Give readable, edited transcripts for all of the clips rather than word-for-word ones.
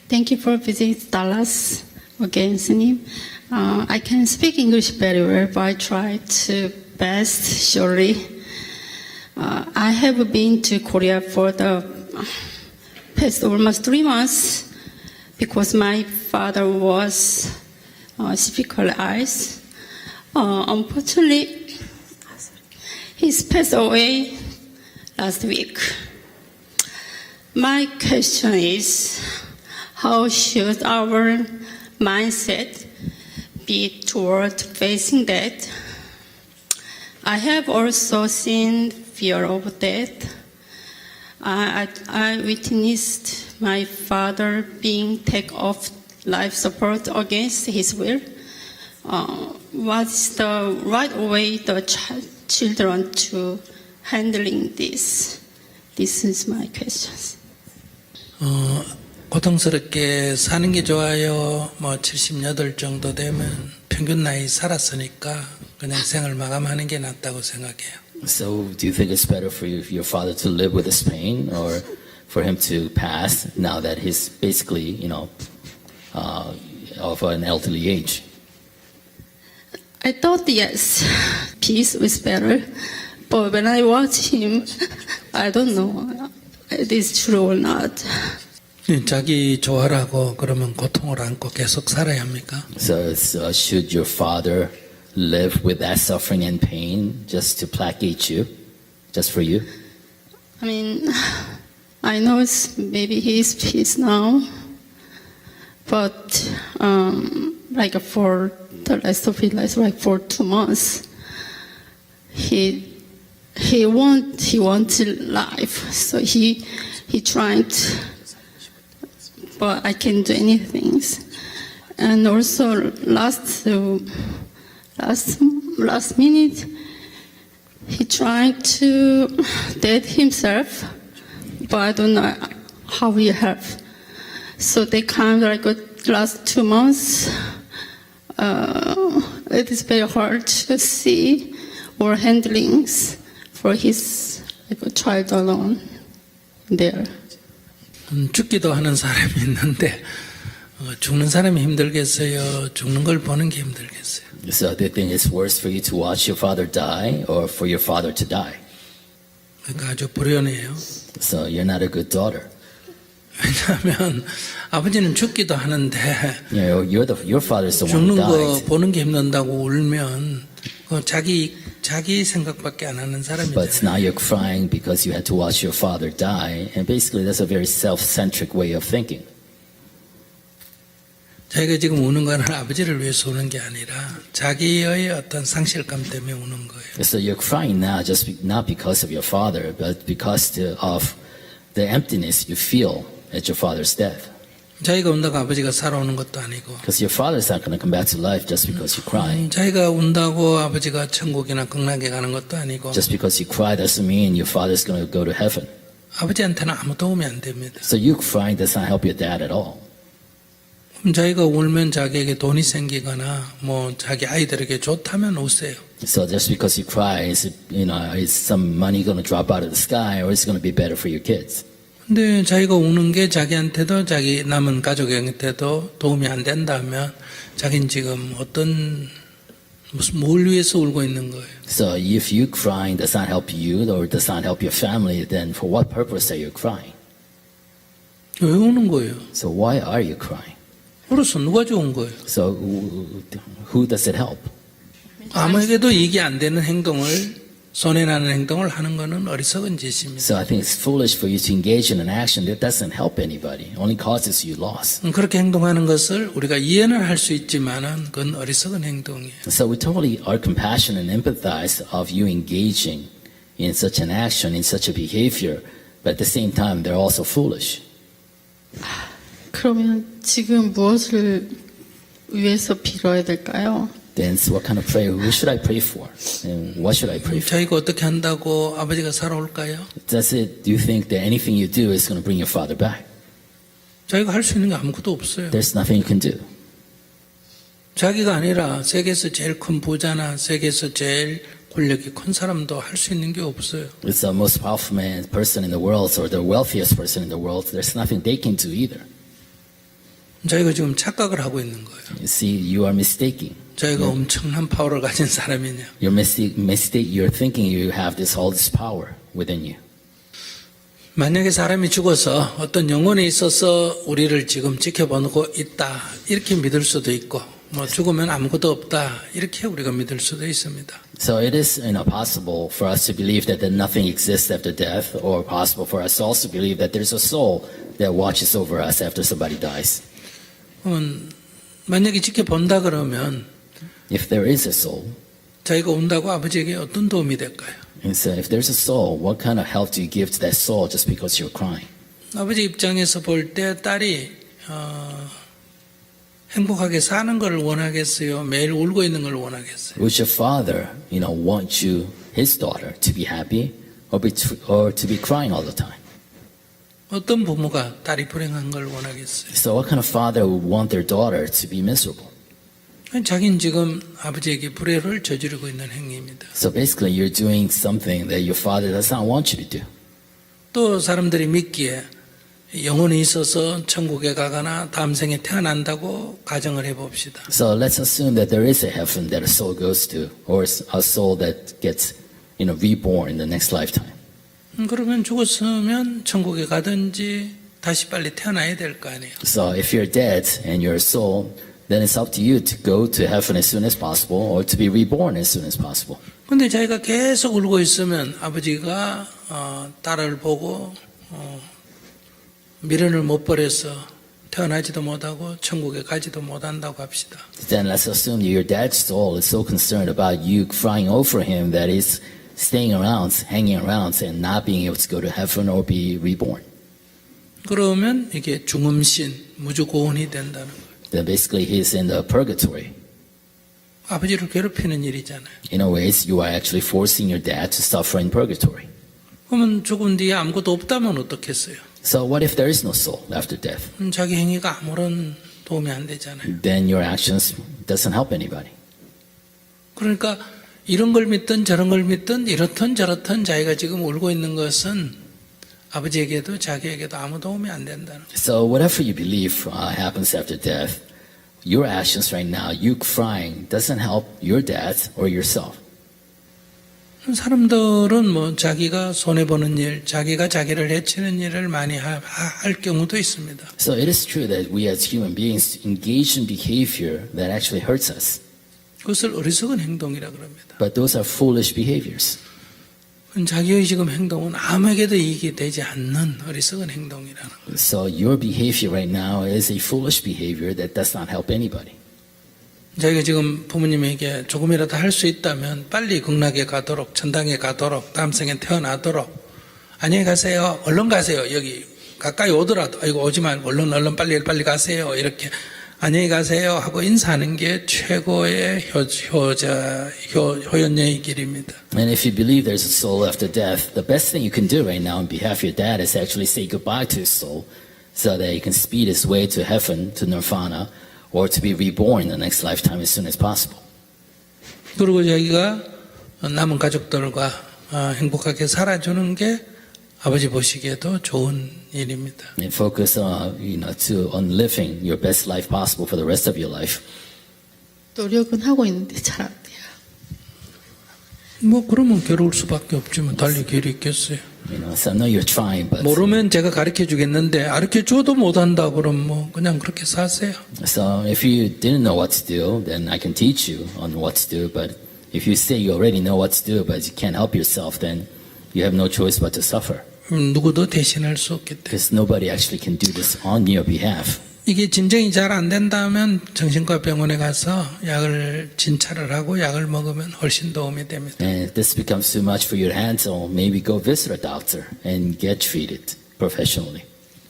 Thank you for visiting Dallas again, Sunim. I can speak English very well, but I try to best, surely. I have been to Korea for the past almost 3 months because my father was hospitalized. Unfortunately, he's passed away last week. My question is, how should our mindset be toward facing death? I have also seen fear of death. I witnessed my father being taken off life support against his will. What's the right way the children to handling this? This is my questions. 고통스럽게 사는 게 좋아요. 78 정도 되면 평균 나이 살았으니까 그냥 생을 마감하는 게 낫다고 생각해요. So, do you think it's better for your father to live with this pain, or for him to pass now that he's basically, of an elderly age? I thought yes, peace was better, but when I watch him, I don't know it is true or not. 자기 좋아라고 그러면 고통을 안고 계속 살아야 합니까? So, should your father live with that suffering and pain just to placate you, just for you? I mean, I know maybe he's peace now, but like for the rest of his life, like for 2 months, he wanted life, so he tried. But I can't do anything. And also last minute, he tried to dead himself, but I don't know how he help. So they kind of like last 2 months. It is very hard to see or handlings for his child alone there. 죽기도 하는 사람이 있는데 죽는 사람이 힘들겠어요? 죽는 걸 보는 게 힘들겠어요? So, do you think it's worse for you to watch your father die, or for your father to die? 그러니까 아주 불효네요. So, you're not a good daughter. 왜냐하면 아버지는 죽기도 하는데 Your father's the one 죽는 who 거 died. 보는 게 힘든다고 울면 자기 생각밖에 안 하는 But now 사람이잖아요. you're crying because you had to watch your father die, and basically that's a very self-centric way of thinking. 자기가 지금 우는 건 아버지를 위해서 우는 게 아니라 자기의 어떤 상실감 때문에 우는 거예요. So you're crying now not because of your father, but because of the emptiness you feel at your father's death. 자기가 운다고 아버지가 살아오는 것도 아니고 Because your father's not going to come back to life just because you cry. 자기가 운다고 아버지가 천국이나 극락에 가는 것도 아니고 Just because you cry doesn't mean your father's going to go to heaven. 아버지한테는 아무 도움이 안 됩니다. So you crying does not help your dad at all. 그럼 자기가 울면 자기에게 돈이 생기거나 자기 아이들에게 좋다면 우세요. So just because you cry, is some money going to drop out of the sky, or is it going to be better for your kids? 근데 자기가 우는 게 자기한테도 자기 남은 가족한테도 도움이 안 된다면 자기는 지금 뭘 위해서 울고 있는 거예요? So if you crying does not help you, or does not help your family, then for what purpose are you crying? 왜 우는 거예요? So why are you crying? 울어서 누가 좋은 거예요? So who does it help? 아무에게도 이익이 안 되는 행동을 손해나는 행동을 하는 것은 어리석은 짓입니다. So I think it's foolish for you to engage in an action that doesn't help anybody, only causes you loss. 그렇게 행동하는 것을 우리가 이해는 할 수 있지만은 그건 어리석은 행동이에요. So we totally are compassionate and empathize of you engaging in such an action, in such a behavior, but at the same time they're also foolish. 그러면 지금 무엇을 위해서 빌어야 될까요? Then so what kind of prayer? Who should I pray for? And what should I pray for? 자기가 어떻게 한다고 아버지가 살아올까요? Do you think that anything you do is going to bring your father back? 자기가 할 수 있는 게 아무것도 없어요. There's nothing you can do. 자기가 아니라 세계에서 제일 큰 부자나 세계에서 제일 권력이 큰 사람도 할 수 있는 게 없어요. It's the most powerful person in the world, or the wealthiest person in the world. There's nothing they can do either. 저희가 지금 착각을 하고 있는 거예요. You see, you are mistaking. 저희가 엄청난 파워를 가진 사람이냐. You're you're thinking you have all this power within you. 만약에 사람이 죽어서 어떤 영혼이 있어서 우리를 지금 지켜보고 있다 이렇게 믿을 수도 있고 뭐 죽으면 아무것도 없다 이렇게 우리가 믿을 수도 있습니다. So it is possible for us to believe that nothing exists after death, or possible for us to also believe that there's a soul that watches over us after somebody dies. 만약에 지켜본다 그러면 If there is a soul, 자기가 운다고 아버지에게 어떤 도움이 될까요? and so if there's a soul, what kind of help do you give to that soul just because you're crying? 아버지 입장에서 볼 때 딸이 행복하게 사는 걸 원하겠어요? 매일 울고 있는 걸 원하겠어요? Would your father, want his daughter to be happy, or to be crying all the time? 어떤 부모가 딸이 불행한 걸 원하겠어요? So what kind of father would want their daughter to be miserable? 자기는 지금 아버지에게 불의를 저지르고 있는 행위입니다. So basically, you're doing something that your father does not want you to do. 또 사람들이 믿기에 영혼이 있어서 천국에 가거나 다음 생에 태어난다고 가정을 해봅시다. So let's assume that there is a heaven that a soul goes to, or a soul that gets, reborn in the next lifetime. 그러면 죽었으면 천국에 가든지 다시 빨리 태어나야 될 거 아니에요. So if you're dead and you're a soul, then it's up to you to go to heaven as soon as possible, or to be reborn as soon as possible. 근데 자기가 계속 울고 있으면 아버지가 딸을 보고 미련을 못 버려서 태어나지도 못하고 천국에 가지도 못한다고 합시다. Then let's assume that your dad's soul is so concerned about you crying over him that he's staying around, hanging around, and not being able to go to heaven or be reborn. 그러면 이게 중음신, 무주고혼이 된다는 거예요. Then basically he's in the purgatory. 아버지를 괴롭히는 일이잖아요. In a ways, you are actually forcing your dad to suffer in purgatory. 그러면 죽은 뒤에 아무것도 없다면 어떻겠어요? So what if there is no soul after death? 자기 행위가 아무런 도움이 안 되잖아요. Then your actions doesn't help anybody. 그러니까 이런 걸 믿든 저런 걸 믿든 이렇든 저렇든 자기가 지금 울고 있는 것은 아버지에게도 자기에게도 아무 도움이 안 된다는 거예요. So whatever you believe happens after death, your actions right now, you crying, doesn't help your dad or yourself. 사람들은 뭐 자기가 손해보는 일, 자기가 자기를 해치는 일을 많이 할 경우도 있습니다. So it is true that we as human beings engage in behavior that actually hurts us. 그것을 어리석은 행동이라 그럽니다. But those are foolish behaviors. 자기의 지금 행동은 아무에게도 이익이 되지 않는 어리석은 행동이라는 거예요. So your behavior right now is a foolish behavior that does not help anybody. 자기가 지금 부모님에게 조금이라도 할 수 있다면 빨리 극락에 가도록, 천당에 가도록, 다음 생에 태어나도록, 안녕히 가세요, 얼른 가세요, 여기 가까이 오더라도 아이고 오지 말고 얼른 빨리 가세요, 이렇게 안녕히 가세요 하고 인사하는 게 최고의 효연녀의 길입니다. And if you believe there's a soul after death, the best thing you can do right now on behalf of your dad is actually say goodbye to his soul so that he can speed his way to heaven, to nirvana, or to be reborn in the next lifetime as soon as possible. 그리고 자기가 남은 가족들과 행복하게 살아주는 게 아버지 보시기에도 좋은 일입니다. And focus on living your best life possible for the rest of your life. 노력은 하고 있는데 잘 안 돼요. 뭐 그러면 괴로울 수밖에 없지만 달리 길이 있겠어요. So I know you're trying, but 모르면 제가 가르쳐 주겠는데 가르쳐 줘도 못한다 그러면 뭐 그냥 그렇게 사세요. so if you didn't know what to do, then I can teach you on what to do. But if you say you already know what to do, but you can't help yourself, then you have no choice but to suffer. 누구도 대신할 수 없기 때문에. Because nobody actually can do this on your behalf. 이게 진정이 잘 안 된다면 정신과 병원에 가서 약을 진찰을 하고 약을 먹으면 훨씬 도움이 됩니다. And if this becomes too much for you to handle, maybe go visit a doctor and get treated professionally.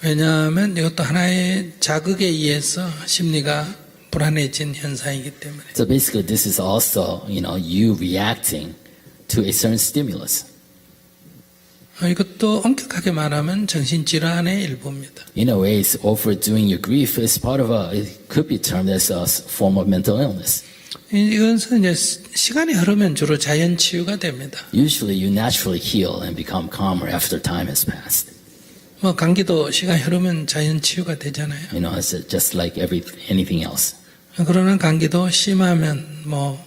왜냐하면 이것도 하나의 자극에 의해서 심리가 불안해진 현상이기 때문에. So basically this is also, you reacting to a certain stimulus. 이것도 엄격하게 말하면 정신질환의 일부입니다. In a way, overdoing your grief is part of it could be termed as a form of mental illness. 이것은 이제 시간이 흐르면 주로 자연 치유가 됩니다. Usually you naturally heal and become calmer after time has passed. 뭐 감기도 시간이 흐르면 자연 치유가 되잖아요. You know, it's just like anything else. 그러나 감기도 심하면 뭐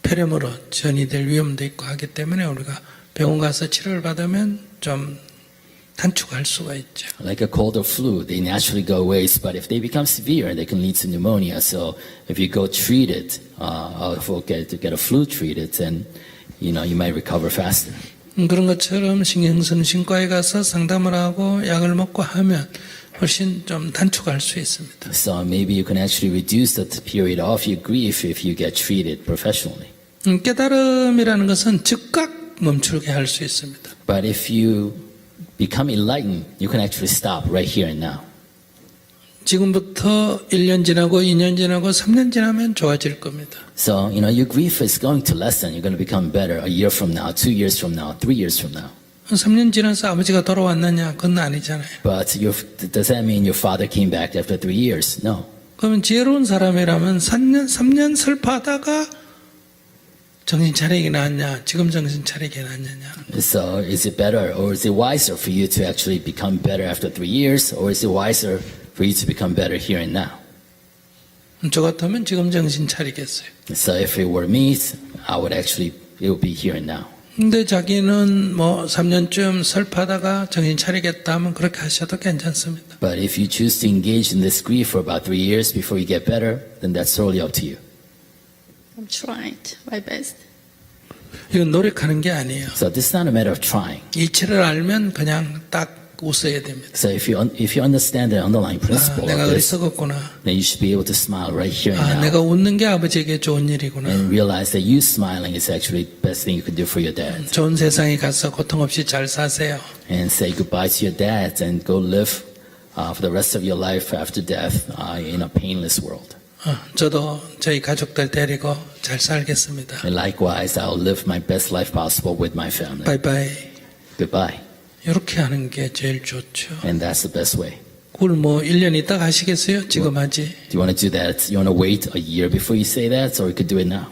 폐렴으로 전이될 위험도 있고 하기 때문에 우리가 병원 가서 치료를 받으면 좀 단축할 수가 있죠. Like a cold or flu, they naturally go away, but if they become severe, they can lead to pneumonia. So if you go treat it, or get a flu treated, then you might recover faster. 그런 것처럼 신경정신과에 가서 상담을 하고 약을 먹고 하면 훨씬 좀 단축할 수 있습니다. So maybe you can actually reduce the period of your grief if you get treated professionally. 깨달음이라는 것은 즉각 멈추게 할 수 있습니다. But if you become enlightened, you can actually stop right here and now. 지금부터 1년 지나고 2년 지나고 3년 지나면 좋아질 겁니다. So, your grief is going to lessen. You're going to become better a year from now, 2 years from now, 3 years from now. 3년 지나서 아버지가 돌아왔느냐? 그건 아니잖아요. But does that mean your father came back after 3 years? No. 그러면 지혜로운 사람이라면 3년 슬퍼하다가 정신 차리게 낫냐? 지금 정신 차리게 낫느냐? So, is it better or is it wiser for you to actually become better after 3 years, or is it wiser for you to become better here and now? 저 같으면 지금 정신 차리겠어요. So if it were me, it would be here and now. 근데 자기는 뭐 3년쯤 슬퍼하다가 정신 차리겠다 하면 그렇게 하셔도 괜찮습니다. But if you choose to engage in this grief for about 3 years before you get better, then that's totally up to you. I'm trying my best. 이건 노력하는 게 아니에요. So this is not a matter of trying. 이치를 알면 그냥 딱 웃어야 됩니다. So if you understand the underlying principle 내가 of 그리 this, 썩었구나. then you should be able to smile right here and now. 내가 웃는 게 아버지에게 좋은 일이구나. And realize that you smiling is actually the best thing you can do for your dad. 좋은 세상에 가서 고통 없이 잘 사세요. And say goodbye to your dad and go live for the rest of your life after death in a painless world. 저도 저희 가족들 데리고 잘 살겠습니다. And likewise, I'll live my best life possible with my family. 바이바이. Goodbye. 이렇게 하는 게 제일 좋죠. And that's the best way. 그걸 뭐 1년 있다가 하시겠어요? 지금 하지. Do you want to do that? You want to wait a year before you say that, or you could do it now?